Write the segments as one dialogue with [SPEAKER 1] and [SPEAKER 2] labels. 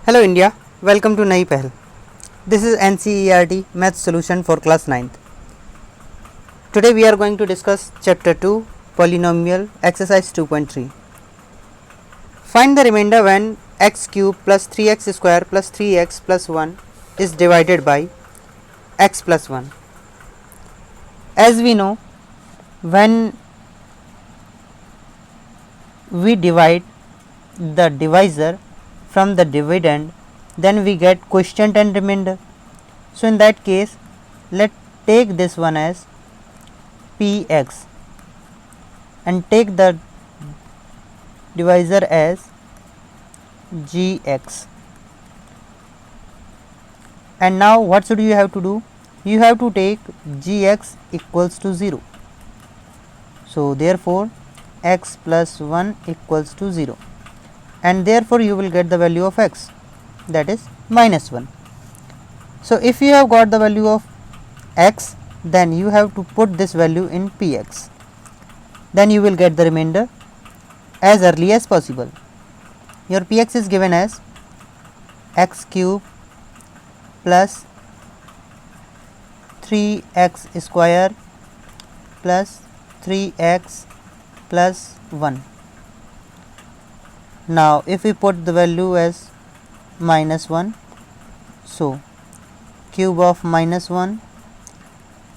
[SPEAKER 1] Hello India, welcome to Nai Pehal. This is NCERT Math Solution for class 9th. Today we are going to discuss chapter 2 Polynomial exercise 2.3. Find the remainder when x cube plus 3x square plus 3x plus 1 is divided by x plus 1. As we know, when we divide the divisor from the dividend, then we get quotient and remainder. So in that case, let's take this one as px and take the divisor as gx. And now what should you have to do? You have to take gx equals to 0. So therefore x plus 1 equals to 0, and therefore you will get the value of x, that is minus 1. So if you have got the value of x, then you have to put this value in px, then you will get the remainder as early as possible. Your px is given as x cube plus 3x square plus 3x plus 1. Now if we put the value as minus 1, so cube of minus 1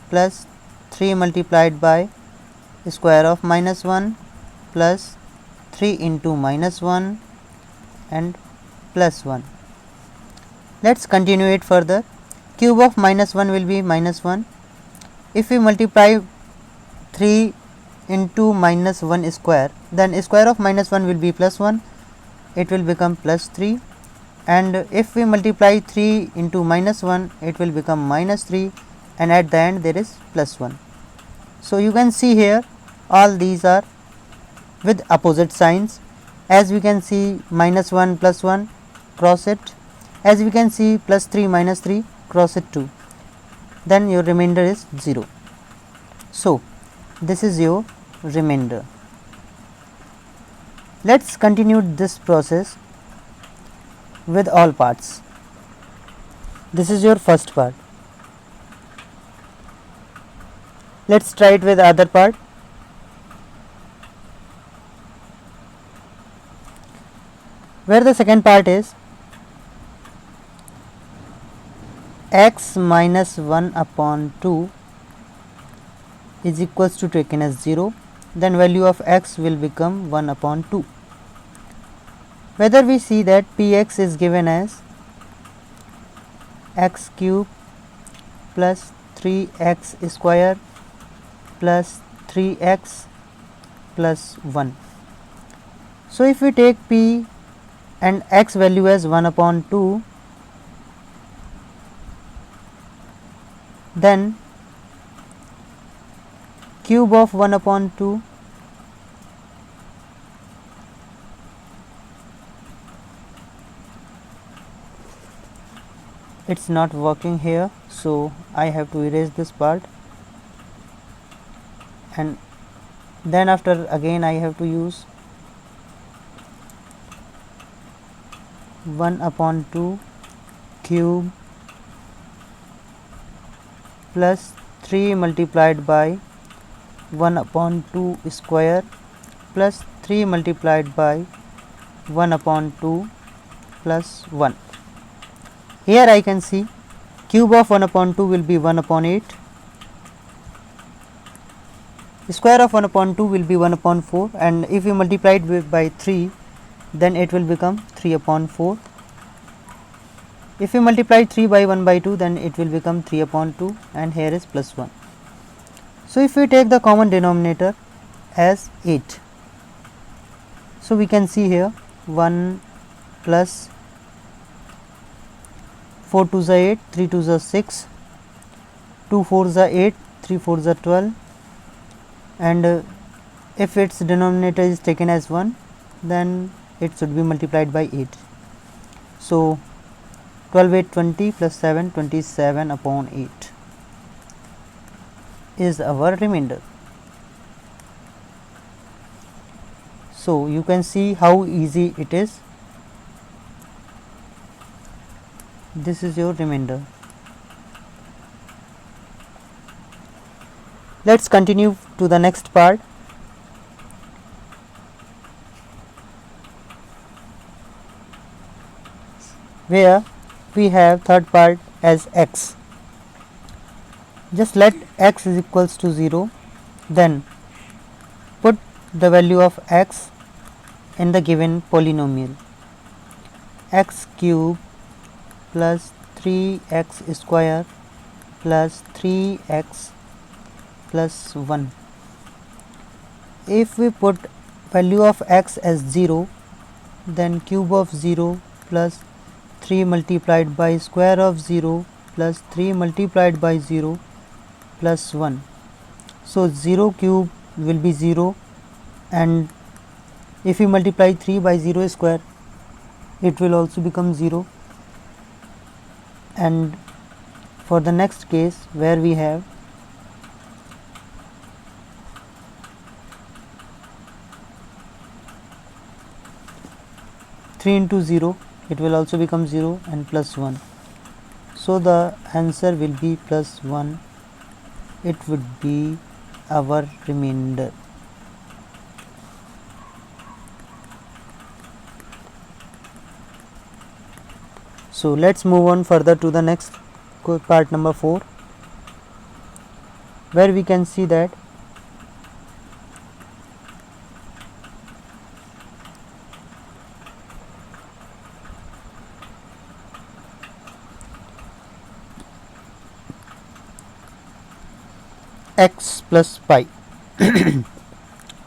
[SPEAKER 1] plus 3 multiplied by square of minus 1 plus 3 into minus 1 and plus 1. Let's continue it further. Cube of minus 1 will be minus 1. If we multiply 3 into minus 1 square, then square of minus 1 will be plus 1, it will become plus 3, and if we multiply 3 into minus 1, it will become minus 3, and at the end there is plus 1. So you can see here all these are with opposite signs. As we can see minus 1 plus 1, cross it. As we can see plus 3 minus 3, cross it too. Then your remainder is 0. So this is your remainder. Let's continue this process with all parts. This is your first part. Let's try it with other part. Where the second part is x minus 1 upon 2 is equals to taken as 0, then value of x will become 1 upon 2. Whether we see that px is given as x cube plus 3x square plus 3x plus 1. So if we take p and x value as 1 upon 2, then cube of 1 upon 2 it's not working here, so I have to erase this part, and then after again I have to use 1 upon 2 cube plus 3 multiplied by 1 upon 2 square plus 3 multiplied by 1 upon 2 plus 1. Here I can see cube of 1 upon 2 will be 1 upon 8, square of 1 upon 2 will be 1 upon 4, and if we multiply it by 3, then it will become 3 upon 4. If we multiply 3 by 1 by 2, then it will become 3 upon 2, and here is plus 1. So if we take the common denominator as 8, so we can see here 1 plus 4 2s are 8, 3 2s are 6, 2 4s are 8, 3 4s are 12, and if its denominator is taken as 1, then it should be multiplied by 8. So 12 8 20 plus 7 27 upon 8 is our remainder. So you can see how easy it is. This is your remainder. Let's continue to the next part. Where we have third part as x. Just let x is equals to 0, then put the value of x in the given polynomial. X cube plus 3x square plus 3x plus 1. If we put value of x as 0, then cube of 0 plus 3 multiplied by square of 0 plus 3 multiplied by 0 plus 1. So 0 cube will be 0, and if we multiply 3 by 0 square, it will also become 0. And for the next case, where we have three into 0, it will also become 0 and plus 1. So the answer will be plus 1. It would be our remainder. So let's move on further to the next part, number 4, where we can see that x plus pi.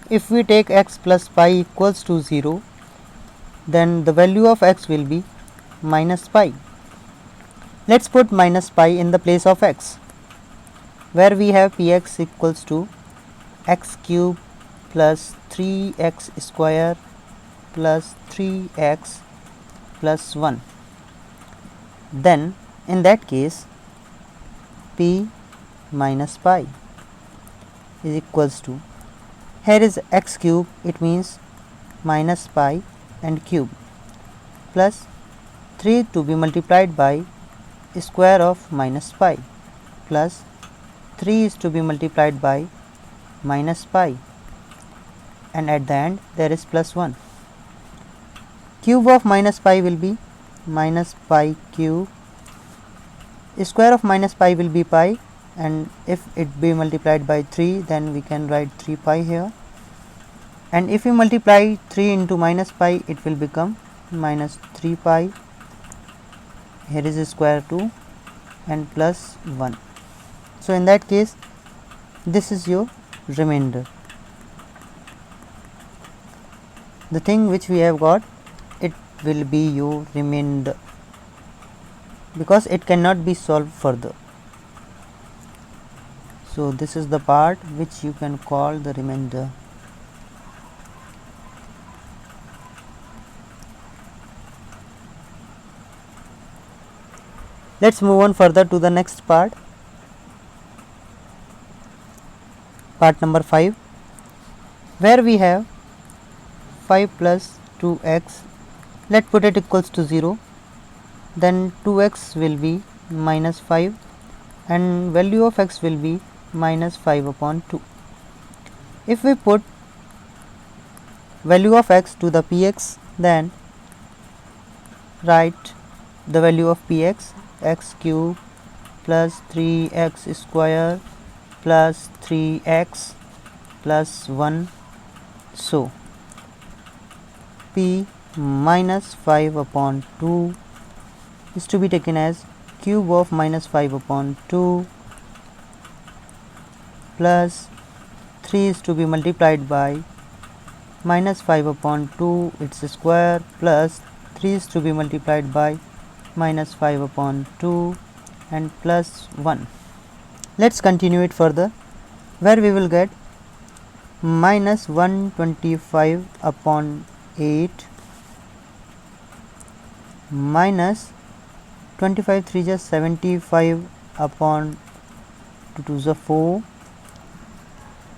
[SPEAKER 1] If we take x plus pi equals to 0, then the value of x will be minus pi. Let's put minus pi in the place of x, where we have px equals to x cube plus 3x square plus 3x plus 1. Then in that case, p minus pi is equals to, here is x cube, it means minus pi and cube, plus 3 to be multiplied by square of minus pi, plus 3 is to be multiplied by minus pi, and at the end there is plus 1. Cube of minus pi will be minus pi cube, square of minus pi will be pi, and if it be multiplied by 3, then we can write 3 pi here, and if we multiply 3 into minus pi, it will become minus 3 pi. Here is square 2 and plus 1. So in that case, this is your remainder. The thing which we have got, it will be your remainder, because it cannot be solved further. So this is the part which you can call the remainder. Let's move on further to the next part, part number 5, where we have 5 plus 2x. Let's put it equals to 0, then 2x will be minus 5 and value of x will be minus 5 upon 2. If we put value of x to the px, then write the value of px, x cube plus 3x square plus 3x plus 1. So p minus 5 upon 2 is to be taken as cube of minus 5 upon 2 plus 3 is to be multiplied by minus 5 upon 2 its square plus 3 is to be multiplied by minus 5 upon 2 and plus 1. Let's continue it further, where we will get minus 125 upon 8 minus 25 3 just 75 upon 2 to the 4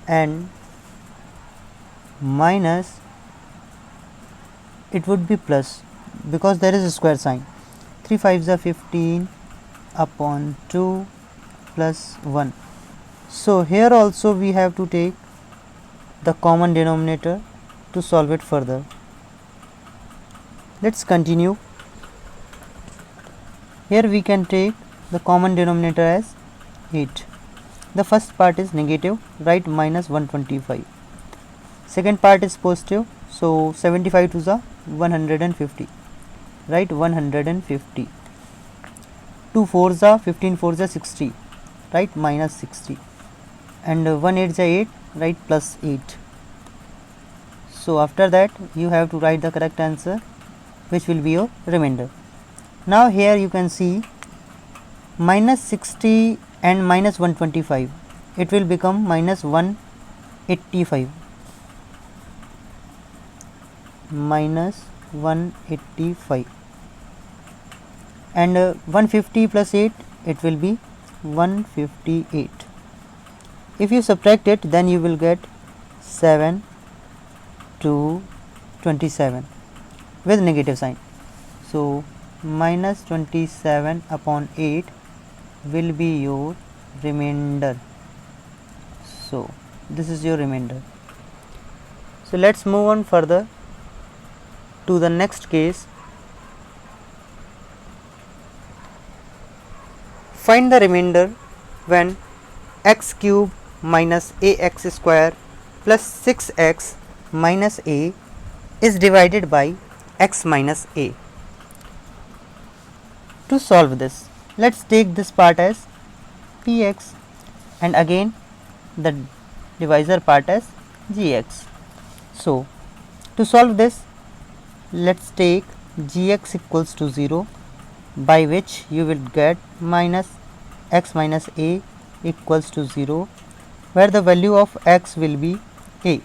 [SPEAKER 1] and minus, it would be plus because there is a square sign, 3 5s are 15 upon 2 plus 1. So here also we have to take the common denominator to solve it further. Let's continue. Here we can take the common denominator as 8. The first part is negative, write minus 125. Second part is positive, so 75 to the 150, write 150. 2 4s are 15 4s are 60, write minus 60, and 1 8s are 8, write plus 8. So after that you have to write the correct answer, which will be your remainder. Now here you can see minus 60 and minus 125, it will become minus 185, minus 185, and 150 plus 8, it will be 158. If you subtract it, then you will get 7 to 27 with negative sign. So minus 27 upon 8 will be your remainder. So this is your remainder. So let's move on further to the next case. Find the remainder when x cube minus ax square plus 6x minus a is divided by x minus a. To solve this, let's take this part as px and again the divisor part as gx. So to solve this, let's take gx equals to 0, by which you will get minus x minus a equals to 0, where the value of x will be a.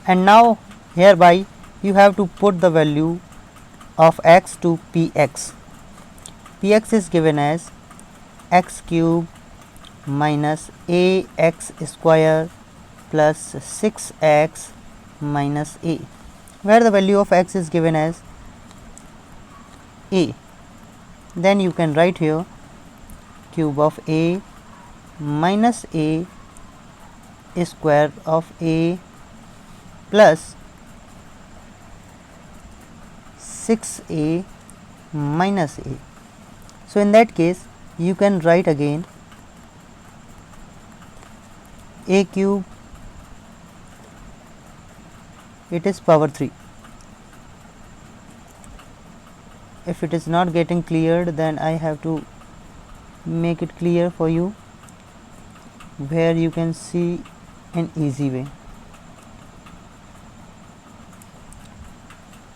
[SPEAKER 1] And now hereby you have to put the value of x to px. Px is given as x cube minus ax square plus 6x minus a, where the value of x is given as a. Then you can write here cube of a minus a square of a plus 6a minus a. So in that case you can write again a cube, it is power 3. If it is not getting cleared, then I have to make it clear for you, where you can see an easy way.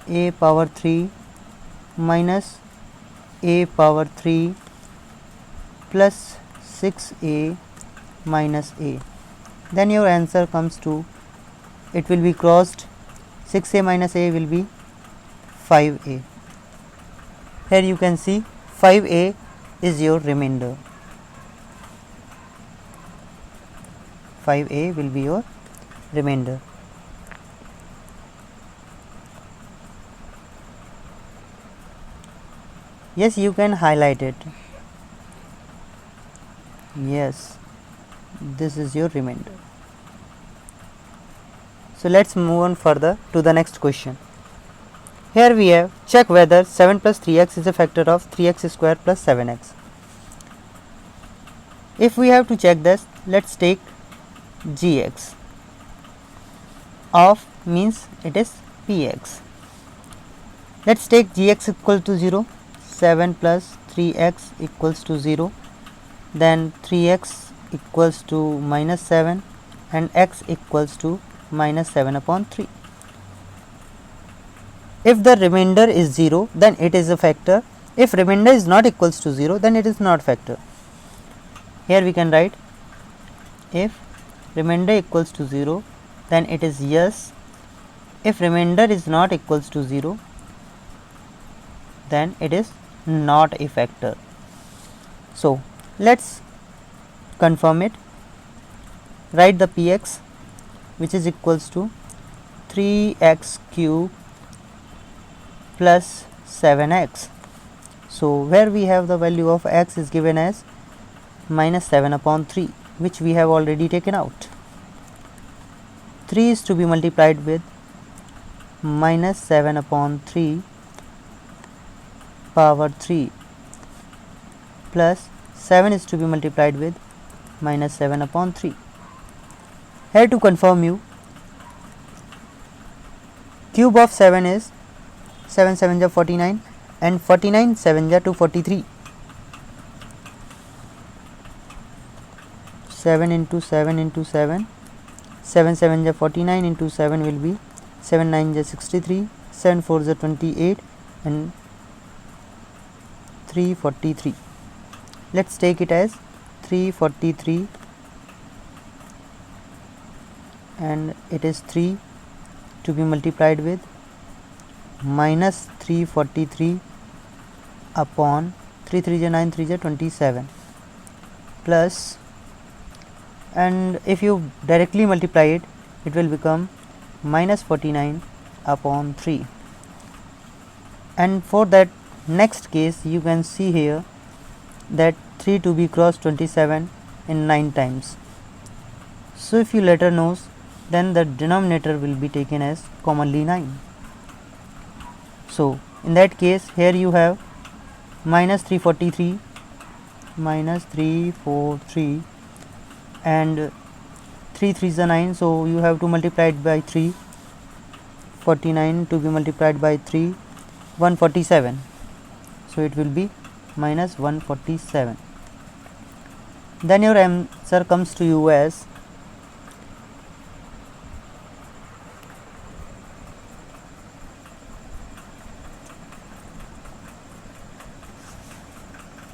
[SPEAKER 1] A power 3 minus a power 3 plus 6a minus a. Then your answer comes to, it will be crossed, 6a minus a will be 5a. Here you can see 5a is your remainder. 5a will be your remainder. Yes, you can highlight it. Yes, this is your remainder. So let's move on further to the next question. Here we have, check whether 7 plus 3x is a factor of 3x square plus 7x. If we have to check this, let's take gx of means it is px. Let's take gx equal to 0, 7 plus 3x equals to 0, then 3x equals to minus 7 and x equals to minus 7 upon 3. If the remainder is 0, then it is a factor. If remainder is not equals to 0, then it is not factor. Here we can write, if remainder equals to 0, then it is yes. If remainder is not equals to 0, then it is not a factor. So let's confirm it. Write the px, which is equals to 3x cube plus 7x. So where we have the value of x is given as minus 7 upon 3, which we have already taken out. 3 is to be multiplied with minus 7 upon 3 power 3 plus 7 is to be multiplied with minus 7 upon 3. Here to confirm you, cube of 7 is 7 7 ja 49 and 49 7 ja 243. 7 into 7 into 7, 7 7 ja 49 into 7 will be 7 9 ja 63, 7 4 ja 28 and 343. Let's take it as 343 and it is 3 to be multiplied with minus 343 upon 3 3 ja 9 3 ja 27 plus, and if you directly multiply it, it will become minus 49 upon 3. And for that next case, you can see here that 3 to be crossed 27 in 9 times. So if you later knows, then the denominator will be taken as commonly 9. So in that case, here you have minus 343 and 3 3 is 9, so you have to multiply it by 3. 49 to be multiplied by 3, 147, so it will be minus 147. Then your answer comes to you as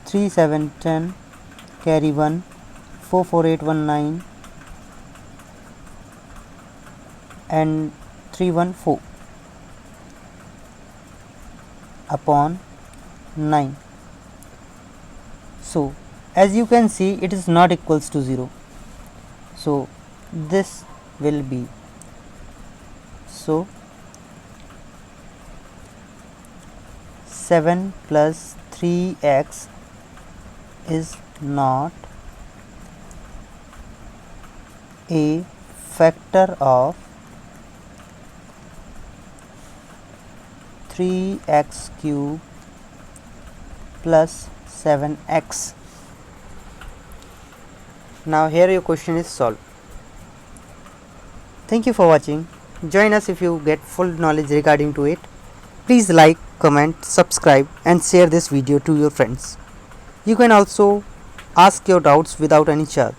[SPEAKER 1] 3 7 10 carry 1 4 4 8 1 9 and 3 1 4 upon 9. So as you can see, it is not equals to 0, so this will be, so 7 plus 3x is not a factor of 3x cube plus 7x. Now here your question is solved. Thank you for watching. Join us if you get full knowledge regarding to it. Please like, comment, subscribe and share this video to your friends. You can also ask your doubts without any charge.